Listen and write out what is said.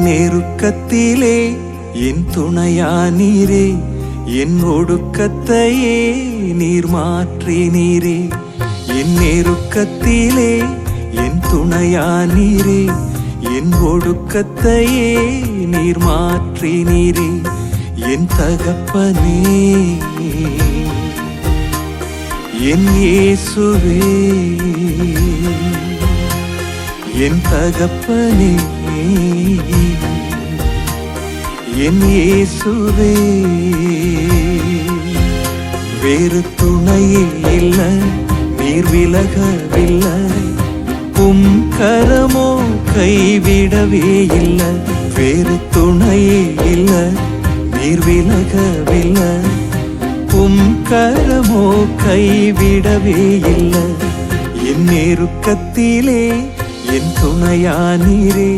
நெருக்கத்திலே என் துணையானீரே, என் ஒடுக்கத்தையே நீர் மாற்றினீரே. என் நெருக்கத்திலே என் துணையானீரே, என் ஒடுக்கத்தையே நீர் மாற்றினீரே. என் தகப்பனே, என் இயேசுவே, என் தகப்பனே, என் இயேசுவே. வேறு துணையே இல்லை, நீர் விலகவில்லை, உம் கரமோ கைவிடவே இல்லை. வேறு துணையே இல்லை, நீர் விலகவில்லை, உம் கரமோ கைவிடவே இல்லை. என் நெருக்கத்திலே என் துணையானீரே,